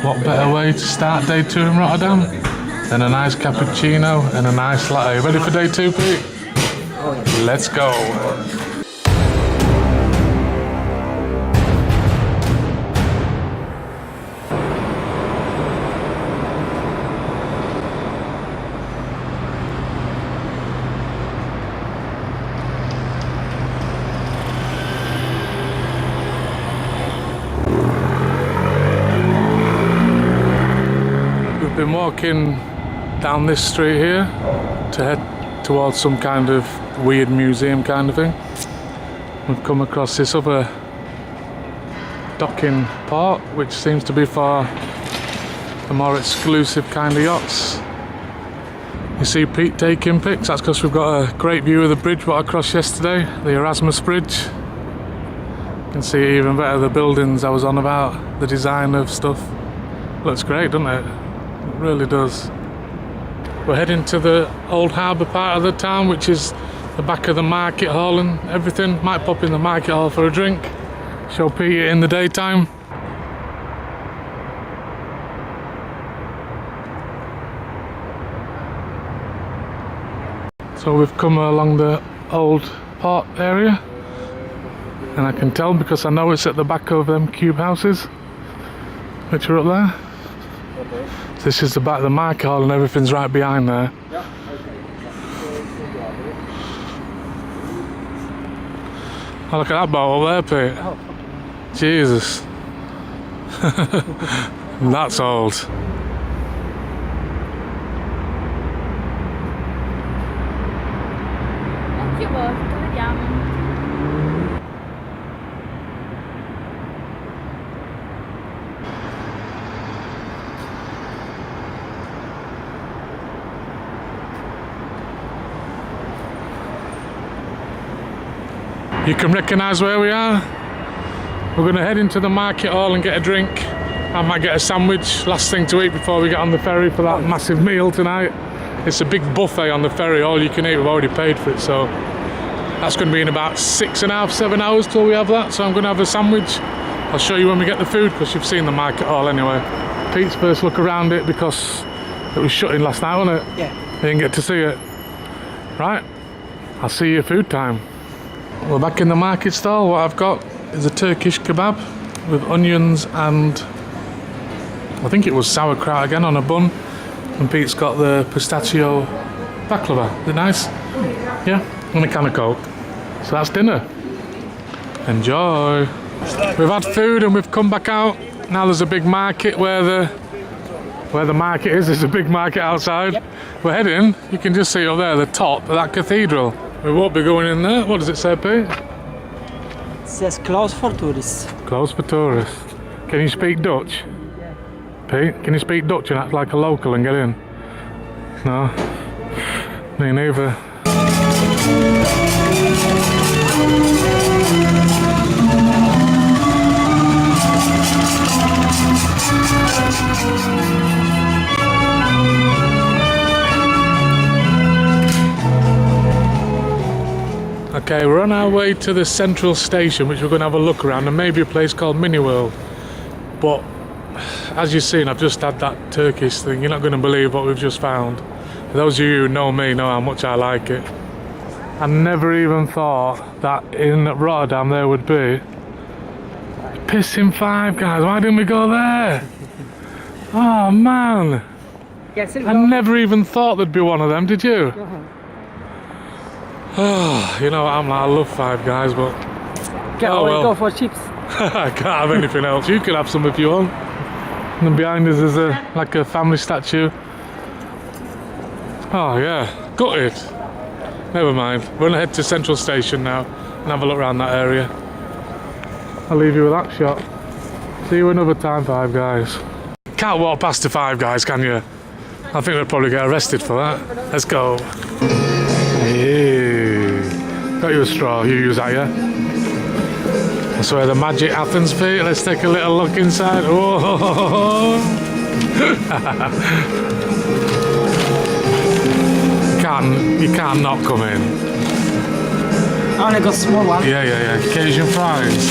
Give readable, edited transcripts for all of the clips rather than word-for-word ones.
What better way to start day 2 in Rotterdam than a nice cappuccino and a nice latte. Ready for day 2, Pete? Let's go. We've been walking down this street here to head towards some kind of weird museum kind of thing. We've come across this other docking port which seems to be for the more exclusive kind of yachts. You see Pete taking pics, that's because we've got a great view of the bridge what I crossed yesterday, the Erasmus Bridge. You can see even better the buildings I was on about, the design of stuff. Looks great, doesn't it? It really does. We're heading to the old harbour part of the town, which is the back of the market hall and everything. Might pop in the market hall for a drink. Show Pete in the daytime. So we've come along the old port area, and I can tell because I know it's at the back of them cube houses which are up there. This is the back of the market hall and everything's right behind there. Oh, look at that boat over there, Pete. Jesus. That's old. You can recognise where we are. We're going to head into the market hall and get a drink. I might get a sandwich, last thing to eat before we get on the ferry for that massive meal tonight. It's a big buffet on the ferry, all you can eat, we've already paid for it, so that's going to be in about 6.5, 7 hours till we have that, so I'm going to have a sandwich. I'll show you when we get the food, because you've seen the market hall anyway. Pete's first look around it because it was shutting last night, wasn't it? Yeah. You didn't get to see it. Right, I'll see you food time. We're back in the market stall. What I've got is a Turkish kebab with onions and I think it was sauerkraut again on a bun, and Pete's got the pistachio baklava. Is it nice? Yeah, and a can of Coke. So that's dinner. Enjoy. We've had food and we've come back out. Now there's a big market where the market is. There's a big market outside. Yep. We're heading, you can just see up there the top of that cathedral. We won't be going in there. What does it say, Pete? It says closed for tourists. Closed for tourists. Can you speak Dutch? Pete, can you speak Dutch and act like a local and get in? No? Me neither. Okay, we're on our way to the central station, which we're going to have a look around, and maybe a place called Mini World. But as you've seen, I've just had that Turkish thing. You're not going to believe what we've just found. For those of you who know me know how much I like it. I never even thought that in Rotterdam there would be Pissing Five Guys. Why didn't we go there? Oh man, I never even thought there'd be one of them, did you? Oh, you know what I'm like, I love Five Guys, but Go for chips. I can't have anything else. You can have some if you want. And then behind us is like a family statue. Oh yeah, gutted. Never mind. We're gonna head to Central Station now and have a look around that area. I'll leave you with that shot. See you another time, Five Guys. Can't walk past the Five Guys, can you? I think we'll probably get arrested for that. Let's go. Hey. Got you a straw, you use that, yeah? That's where the magic happens, Pete. Let's take a little look inside. Whoa! You can't not come in. I only got small one. Yeah. Cajun fries.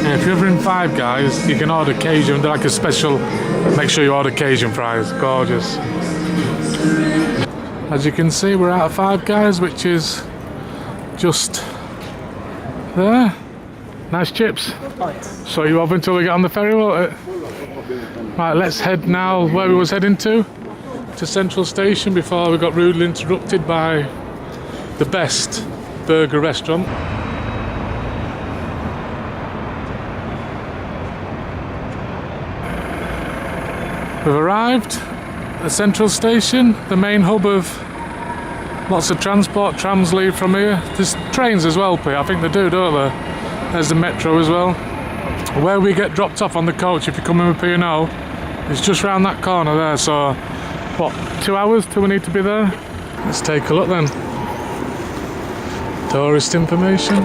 Yeah, if you're ever in Five Guys, you can order Cajun. They're like a special. Make sure you order Cajun fries. Gorgeous. As you can see, we're out of Five Guys, which is just there. Nice chips. So you off until we get on the ferry, won't it? Right, let's head now where we was heading to Central Station before we got rudely interrupted by the best burger restaurant. We've arrived at Central Station, the main hub of lots of transport. Trams leave from here. There's trains as well, Pete. I think they do, don't they? There's the metro as well. Where we get dropped off on the coach if you're coming with P&O, it's just round that corner there. So, what, 2 hours till we need to be there? Let's take a look then. Tourist information.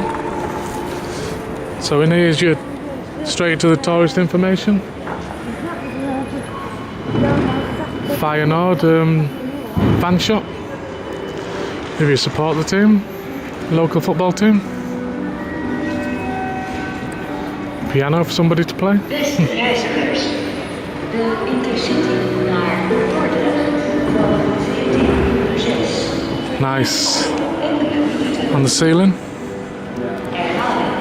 So in here is your straight to the tourist information. Feyenoord fan shop. If you support the team, local football team. Piano for somebody to play. Beste reizigers, de Intercity naar Rotterdam van 14:06. Nice. On the ceiling. Herhaling.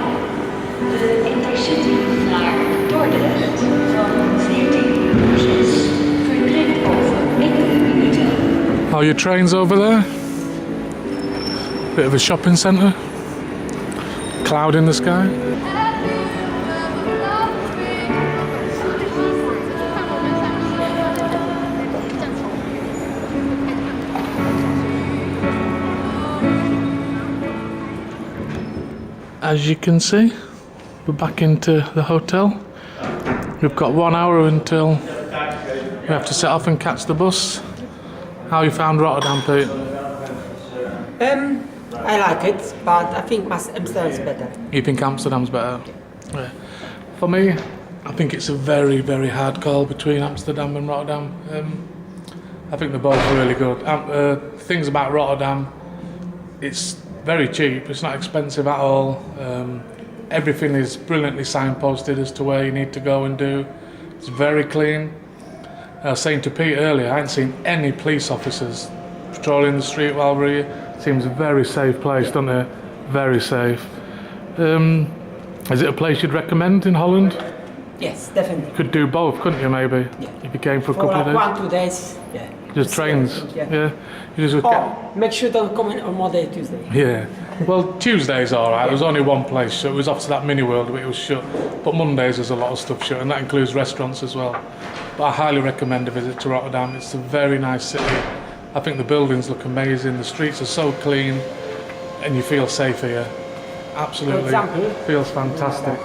De Intercity naar Dordrecht van 14:06 vertrekt over enkele minuten. Oh, your train's over there. Bit of a shopping centre. Cloud in the sky. As you can see, we're back into the hotel. We've got 1 hour until we have to set off and catch the bus. How you found Rotterdam, Pete? I like it, but I think Amsterdam is better. You think Amsterdam's better? Yeah. For me, I think it's a very, very hard call between Amsterdam and Rotterdam. I think they're both really good. Things about Rotterdam, it's very cheap, it's not expensive at all. Everything is brilliantly signposted as to where you need to go and do. It's very clean. I was saying to Pete earlier, I hadn't seen any police officers patrolling the street while we're here. Seems a very safe place, doesn't it? Very safe. Is it a place you'd recommend in Holland? Yes, definitely. Could do both, couldn't you, maybe? Yeah. If you came for a For couple like of days. 1-2 days, yeah. Just trains, Yeah. You just Oh, make sure don't come in on Monday, Tuesday. yeah. Well, Tuesday's all right. There was only one place, so it was off to that mini world, but it was shut. But Mondays there's a lot of stuff shut, and that includes restaurants as well. But I highly recommend a visit to Rotterdam. It's a very nice city. I think the buildings look amazing. The streets are so clean, and you feel safe here. Absolutely, For example, feels fantastic.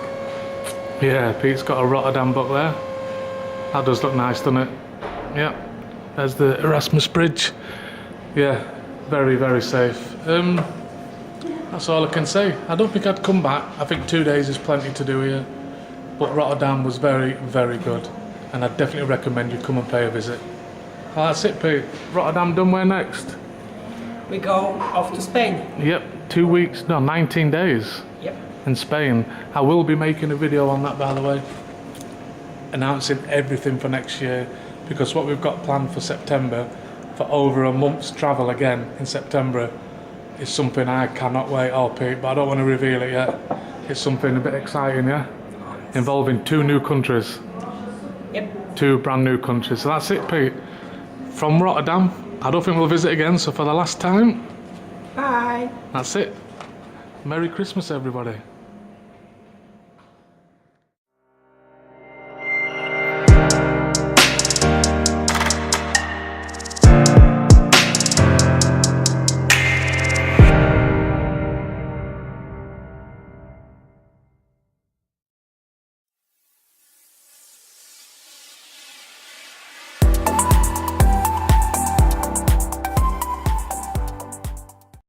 Yeah, Pete's got a Rotterdam book there. That does look nice, doesn't it? Yeah. There's the Erasmus Bridge. Yeah, very, very safe. That's all I can say. I don't think I'd come back. I think 2 days is plenty to do here. But Rotterdam was very, very good. And I'd definitely recommend you come and pay a visit. Oh, that's it, Pete. Rotterdam done, where next? we go off to Spain. Yep, 2 weeks, no, 19 days Yep. in Spain. I will be making a video on that, by the way. Announcing everything for next year. Because what we've got planned for September, for over a month's travel again in September, is something I cannot wait. Oh, Pete, but I don't want to reveal it yet. It's something a bit exciting, yeah? Involving 2 new countries. Yep. 2 brand new countries. So that's it, Pete. From Rotterdam, I don't think we'll visit again, so for the last time, Bye. that's it. Merry Christmas, everybody.